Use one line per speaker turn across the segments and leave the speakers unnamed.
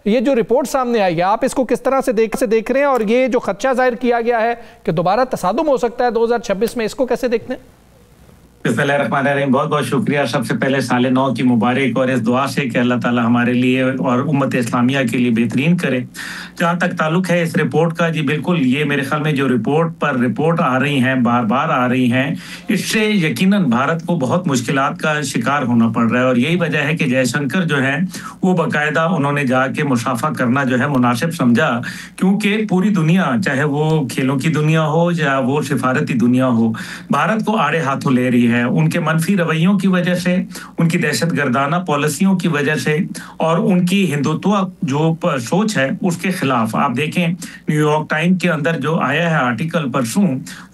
ये जो रिपोर्ट सामने आई है, आप इसको किस तरह से देख रहे हैं, और ये जो खदशा जाहिर किया गया है कि दोबारा तसादुम हो सकता है 2026 में, इसको कैसे देखते हैं?
बिस्मिल्लाहिर्रहमानिर्रहीम। बहुत बहुत शुक्रिया। सबसे पहले साल नौ की मुबारक, और इस दुआ से कि अल्लाह ताला हमारे लिए और उम्मत इस्लामिया के लिए बेहतरीन करे। जहाँ तक ताल्लुक है इस रिपोर्ट का, जी बिल्कुल, ये मेरे ख्याल में जो रिपोर्ट आ रही हैं, बार बार आ रही हैं, इससे यकीनन भारत को बहुत मुश्किलात का शिकार होना पड़ रहा है। और यही वजह है कि जयशंकर जो है वो बाकायदा उन्होंने जाके मुसाफा करना जो है मुनासिब समझा, क्योंकि पूरी दुनिया, चाहे वो खेलों की दुनिया हो या वो सिफारती दुनिया हो, भारत को आड़े हाथों ले रही है। उनके मनफी रवैयों की वजह से, उनकी दहशतगर्दाना पॉलिसियों की वजह से, और उनकी हिंदुत्व जो सोच है उसके खिलाफ। आप देखें न्यूयॉर्क टाइम के अंदर जो आया है आर्टिकल परसों,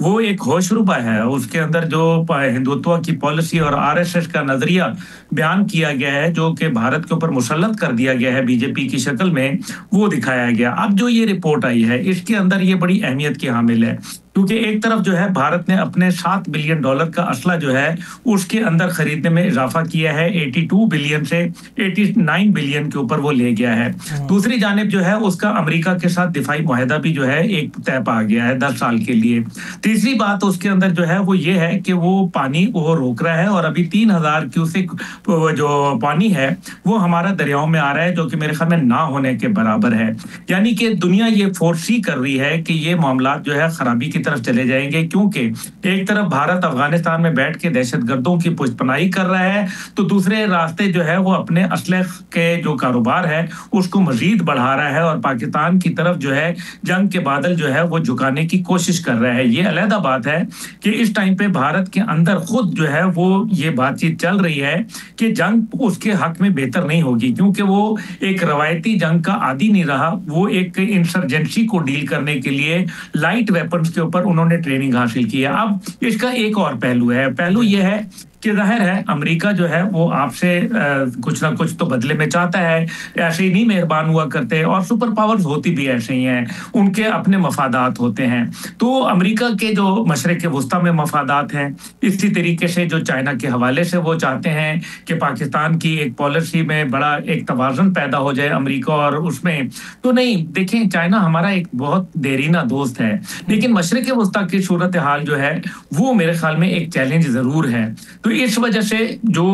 वो एक होशरुबा है। उसके अंदर जो हिंदुत्व की पॉलिसी और आरएसएस का नजरिया बयान किया गया है, जो कि भारत के ऊपर मुसल्लत कर दिया गया है बीजेपी की शक्ल में, वो दिखाया गया। अब जो ये रिपोर्ट आई है, इसके अंदर ये बड़ी अहमियत की हामिल है, क्योंकि एक तरफ जो है भारत ने अपने $7 बिलियन का असला जो है उसके अंदर खरीदने में इजाफा किया है, 82 बिलियन से 89 बिलियन के ऊपर वो ले गया है। दूसरी जानिब जो है उसका अमेरिका के साथ दिफाई मुआहदा भी जो है एक तय पा गया है 10 साल के लिए। तीसरी बात उसके अंदर जो है वो ये है कि वो पानी वो रोक रहा है, और अभी 3000 क्यूसेक जो पानी है वो हमारा दरियाओं में आ रहा है, जो कि मेरे ख्याल में ना होने के बराबर है। यानी कि दुनिया ये फोर्सी कर रही है कि ये मामला जो है खराबी की तरफ चले जाएंगे, क्योंकि एक तरफ भारत अफगानिस्तान में बैठ के दहशतगर्दों की पुष्पनाई कर रहा है, तो दूसरे रास्ते जो है वो अपने असले के जो कारोबार है उसको मजीद बढ़ा रहा है, और पाकिस्तान की तरफ जो है जंग के बादल जो है वो झुकाने की कोशिश कर रहा है। ये अलहदा बात है कि इस टाइम पे भारत के अंदर खुद जो है वो ये बातचीत चल रही है कि जंग उसके हक में बेहतर नहीं होगी, क्योंकि वो एक रवायती जंग का आदी नहीं रहा। वो एक इंसर्जेंसी को डील करने के लिए लाइट वेपन्स के ऊपर उन्होंने ट्रेनिंग हासिल की है। अब इसका एक और पहलू है, पहलू यह है कि जाहिर है अमेरिका जो है वो आपसे कुछ ना कुछ तो बदले में चाहता है, ऐसे ही नहीं मेहरबान हुआ करते, और सुपर पावर्स होती भी ऐसे ही हैं, उनके अपने मफादात होते हैं। तो अमेरिका के जो मशरिक़ वुस्ता में मफादात हैं, इसी तरीके से जो चाइना के हवाले से वो चाहते हैं कि पाकिस्तान की एक पॉलिसी में बड़ा एक तवाज़ुन पैदा हो जाए अमेरिका और उसमें। तो नहीं, देखें, चाइना हमारा एक बहुत देरीना दोस्त है, लेकिन मशरिक़ वुस्ता की सूरत हाल जो है वो मेरे ख्याल में एक चैलेंज ज़रूर है। तो इस वजह से जो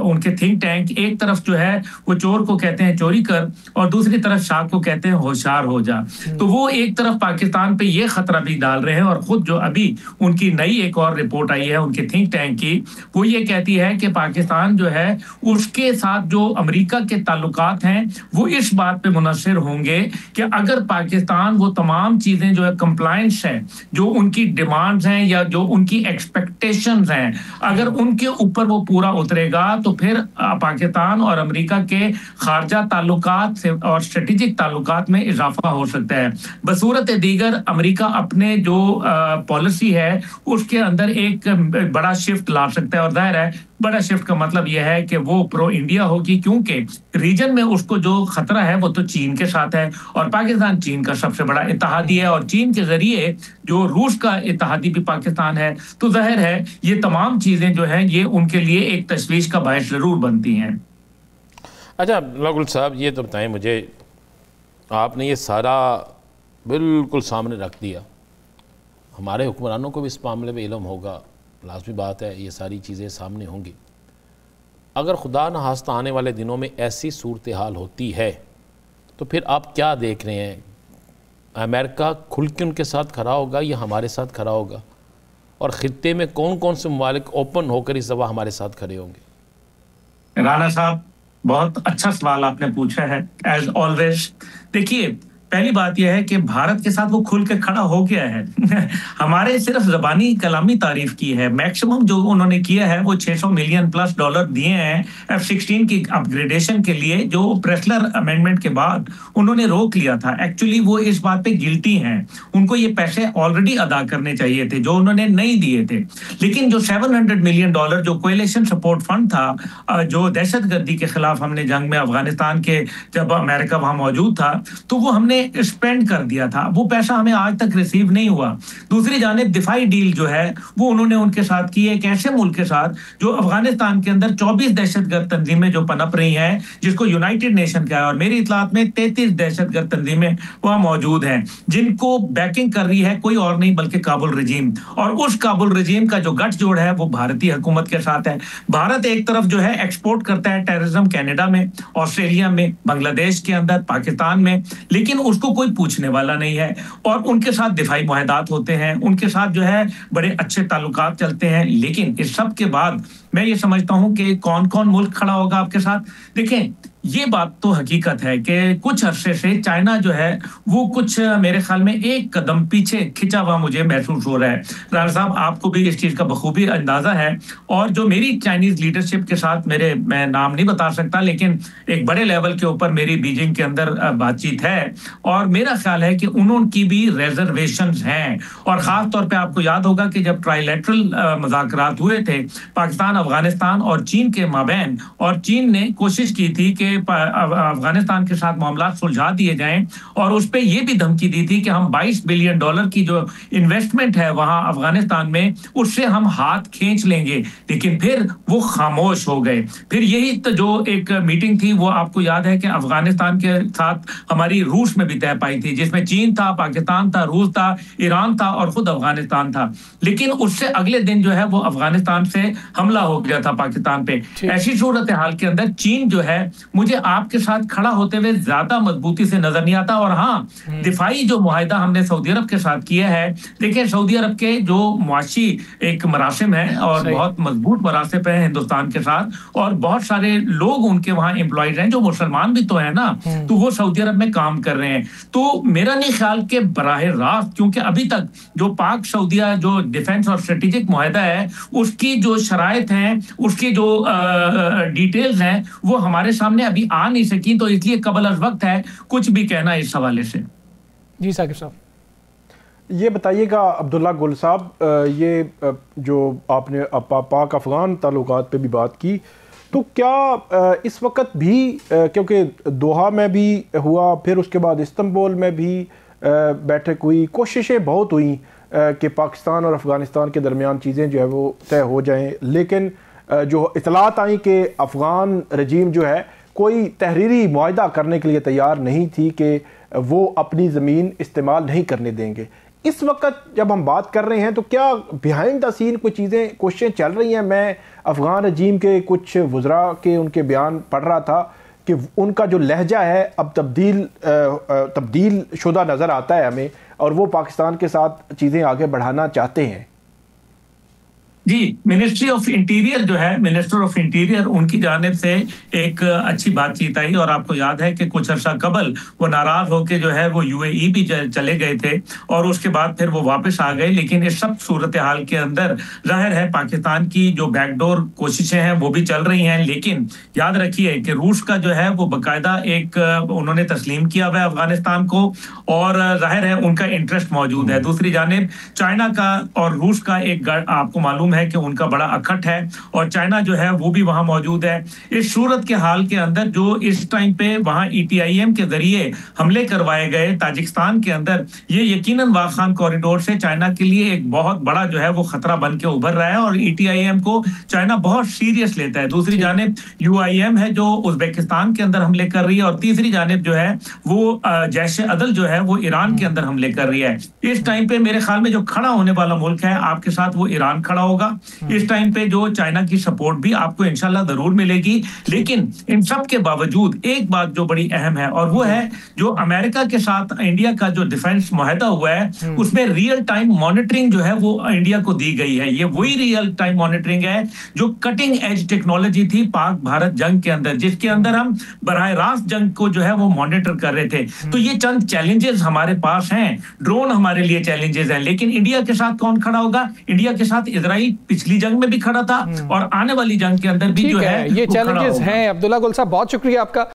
उनके थिंक टैंक एक तरफ जो है वो चोर को कहते हैं चोरी कर, और दूसरी तरफ शाह को कहते हैं होशियार हो जा। तो वो एक तरफ पाकिस्तान पे ये खतरा भी डाल रहे हैं, और खुद जो अभी उनकी नई एक और रिपोर्ट आई है उनके थिंक टैंक की, वो ये कहती है कि पाकिस्तान जो है उसके साथ जो अमेरिका के ताल्लुकात हैं वो इस बात पे मुनसर होंगे कि अगर पाकिस्तान वो तमाम चीजें जो है कंप्लायंस है, जो उनकी डिमांड्स हैं या जो उनकी एक्सपेक्टेशंस हैं, अगर उनके ऊपर वो पूरा उतरेगा तो फिर पाकिस्तान और अमेरिका के खारजा ताल्लुकात से और स्ट्रेटेजिक ताल्लुकात में इजाफा हो सकता है। बसूरत दीगर अमेरिका अपने जो पॉलिसी है उसके अंदर एक बड़ा शिफ्ट ला सकता है, और जाहिर है बड़ा शिफ्ट का मतलब यह है कि वो प्रो इंडिया होगी, क्योंकि रीजन में उसको जो खतरा है वो तो चीन के साथ है, और पाकिस्तान चीन का सबसे बड़ा इत्तेहादी है, और चीन के जरिए जो रूस का इत्तेहादी भी पाकिस्तान है। तो जाहिर है ये तमाम चीजें जो हैं ये उनके लिए एक तशवीश का बायस जरूर बनती हैं।
अच्छा अब्दुल्ला साहब, ये तो बताएं मुझे, आपने ये सारा बिल्कुल सामने रख दिया, हमारे हुक्मरानों को भी इस मामले में इल्म होगा, लाजमी बात है, ये सारी चीज़ें सामने होंगी। अगर खुदा न खास्ता आने वाले दिनों में ऐसी सूरत हाल होती है तो फिर आप क्या देख रहे हैं? अमेरिका खुल के उनके साथ खड़ा होगा या हमारे साथ खड़ा होगा? और ख़ित्ते में कौन कौन से ममालिक ओपन होकर इस दफ़ा हमारे साथ खड़े होंगे?
राना साहब, बहुत अच्छा सवाल आपने पूछा है, एज ऑलवेज। देखिए, पहली बात यह है कि भारत के साथ वो खुल के खड़ा हो गया है हमारे सिर्फ ज़बानी कलामी तारीफ की है। मैक्सिमम जो उन्होंने किया है वो $600 मिलियन प्लस दिए हैं F-16 की अपग्रेडेशन के लिए, जो प्रेसलर अमेंडमेंट के बाद उन्होंने रोक लिया था। एक्चुअली वो इस बात पे गिल्टी हैं, उनको ये पैसे ऑलरेडी अदा करने चाहिए थे जो उन्होंने नहीं दिए थे। लेकिन जो $700 मिलियन जो कोएलिशन सपोर्ट फंड था, जो दहशतगर्दी के खिलाफ हमने जंग में अफगानिस्तान के जब अमेरिका वहां मौजूद था, तो वो हमने हमने स्पेंड कर दिया था, वो पैसा हमें आज तक रिसीव नहीं हुआ। दूसरी जानिब दिफाई डील जो है वो उन्होंने उनके साथ की है, एक ऐसे मुल्क के साथ जो अफगानिस्तान के अंदर 24 दहशतगर्द तंजीमें जो पनप रही हैं, जिसको यूनाइटेड नेशन का है, और मेरी इतलात में 33 दहशतगर्द तंजीमें वहां मौजूद हैं जिनको बैकिंग कर रही है कोई और नहीं बल्कि काबुल रजीम। और उस काबुल रजीम का जो गठजोड़ है वो भारतीय हुकूमत के साथ है। भारत एक तरफ जो है एक्सपोर्ट करता है टेररिज्म कनाडा में, ऑस्ट्रेलिया में, बांग्लादेश के अंदर, पाकिस्तान में, लेकिन उसको कोई पूछने वाला नहीं है। और उनके साथ दिफाई मुआहदात होते हैं, उनके साथ जो है बड़े अच्छे ताल्लुकात चलते हैं। लेकिन इस सब के बाद मैं ये समझता हूं कि कौन कौन मुल्क खड़ा होगा आपके साथ। देखें, ये बात तो हकीकत है कि कुछ अरसे से चाइना जो है वो कुछ मेरे ख्याल में एक कदम पीछे खिंचा हुआ मुझे महसूस हो रहा है। राना साहब, आपको भी इस चीज का बखूबी अंदाजा है। और जो मेरी चाइनीज लीडरशिप के साथ मैं नाम नहीं बता सकता, लेकिन एक बड़े लेवल के ऊपर मेरी बीजिंग के अंदर बातचीत है, और मेरा ख्याल है कि उनकी भी रिजर्वेशंस हैं। और खास तौर पे आपको याद होगा कि जब ट्राइलेटरल मुज़ाकरात हुए थे पाकिस्तान, अफगानिस्तान और चीन के माबैन, और चीन ने कोशिश की थी कि अफगानिस्तान के साथ मामला सुलझा दिए जाएं, और उस पे ये भी धमकी दी थी कि हम $22 बिलियन की जो इन्वेस्टमेंट है वहां अफगानिस्तान में, उससे हम हाथ खींच लेंगे। लेकिन फिर वो खामोश हो गए। फिर यही तो जो एक मीटिंग थी वो आपको याद है कि अफगानिस्तान के साथ हमारी रूस में भी तय पाई थी, जिसमें चीन था, पाकिस्तान था, रूस था, ईरान था और खुद अफगानिस्तान था। लेकिन उससे अगले दिन जो है वो अफगानिस्तान से हमला हो गया था पाकिस्तान पे। ऐसी सूरत हाल के अंदर चीन जो है मुझे आपके साथ खड़ा होते हुए ज्यादा मजबूती से नजर नहीं आता। और हाँ, दिफाई जो मुआहिदा हमने सऊदी अरब के साथ किया है, देखिए सऊदी अरब के जो मुआशी एक मरासिम है और बहुत मजबूत मरासिम है हिंदुस्तान के साथ, और बहुत सारे लोग उनके वहां एम्प्लॉयज हैं जो मुसलमान भी तो है ना, तो वो सऊदी अरब में काम कर रहे हैं। तो मेरा नहीं ख्याल के बराह रास्त, क्योंकि अभी तक जो पाक सऊदिया जो डिफेंस और स्ट्रेटेजिक मुआहिदा है उसकी जो शराइत हैं, उसकी जो डिटेल्स हैं वो हमारे सामने अभी आ नहीं सकी, तो इसलिए कबल अज वक्त है कुछ भी कहना इस हवाले से।
जी साकिब साहब,
ये बताइएगा अब्दुल्ला गुल साहब, ये जो आपने पाक अफगान ताल्लुकात पे भी बात की, तो क्या इस वक्त भी, क्योंकि दोहा में भी हुआ, फिर उसके बाद इस्तांबुल में भी बैठक हुई, कोशिशें बहुत हुई कि पाकिस्तान और अफ़गानिस्तान के दरमियान चीज़ें जो है वो तय हो जाएं, लेकिन जो इतलात आई कि अफ़गान रजीम जो है कोई तहरीरी मुआहिदा करने के लिए तैयार नहीं थी कि वो अपनी ज़मीन इस्तेमाल नहीं करने देंगे। इस वक्त जब हम बात कर रहे हैं तो क्या बिहाइंड द सीन कुछ चीज़ें, कोशिशें चल रही हैं? मैं अफ़गान रजीम के कुछ वज़रा के उनके बयान पढ़ रहा था कि उनका जो लहजा है अब तब्दील शुदा नज़र आता है हमें, और वो पाकिस्तान के साथ चीज़ें आगे बढ़ाना चाहते हैं।
जी, मिनिस्ट्री ऑफ इंटीरियर जो है, मिनिस्टर ऑफ इंटीरियर, उनकी जानिब से एक अच्छी बातचीत आई, और आपको याद है कि कुछ अर्सा कबल वो नाराज होकर जो है वो यूएई भी चले गए थे, और उसके बाद फिर वो वापस आ गए। लेकिन इस सब सूरत हाल के अंदर जाहिर है पाकिस्तान की जो बैकडोर कोशिशें हैं वो भी चल रही हैं। लेकिन याद रखिए कि रूस का जो है वो बाकायदा एक उन्होंने तस्लीम किया हुआ है अफगानिस्तान को, और जाहिर है उनका इंटरेस्ट मौजूद है। दूसरी जानिब चाइना का और रूस का एक आपको मालूम है कि उनका बड़ा अखट है, और चाइना जो है वो भी वहां मौजूद है। इस सूरत के हाल के अंदर जो इस टाइम पे वहां ETIM के जरिए हमले करवाए गए ताजिकिस्तान के अंदर, ये यकीनन वाखान कॉरिडोर से चाइना के लिए एक बहुत बड़ा जो है वो खतरा बन के उभर रहा है, और ETIM को चाइना बहुत सीरियस लेता है। दूसरी जानिब UIM है जो उज्बेकिस्तान के अंदर हमले कर रही है, और तीसरी जानिब जो है वो जैश अदल जो है वो ईरान के अंदर हमले कर रही है। इस टाइम पे मेरे ख्याल में जो खड़ा होने वाला मुल्क है आपके साथ वो ईरान खड़ा होगा। इस टाइम पे जो चाइना की सपोर्ट भी आपको इंशाल्लाह जरूर मिलेगी। लेकिन इन सब के बावजूद एक बात जो बड़ी अहम है, और वो है जो अमेरिका के साथ इंडिया का जो डिफेंस मुआहदा हुआ है उसमें रियल टाइम मॉनिटरिंग जो है वो इंडिया को दी गई है। ये वही रियल टाइम मॉनिटरिंग है जो कटिंग एज टेक्नोलॉजी थी पाक भारत जंग के अंदर, जिसके अंदर हम बराह रास्त जंग को जो है वो मॉनिटर कर रहे थे। तो ये चंद चैलेंजेस हमारे पास हैं, ड्रोन हमारे लिए चैलेंजेस हैं। लेकिन इंडिया के साथ कौन खड़ा होगा? इंडिया के साथ इजराइल पिछली जंग में भी खड़ा था, और आने वाली जंग के अंदर भी जो है
ये चैलेंजेस हैं। अब्दुल्ला गुल साहब, बहुत शुक्रिया आपका।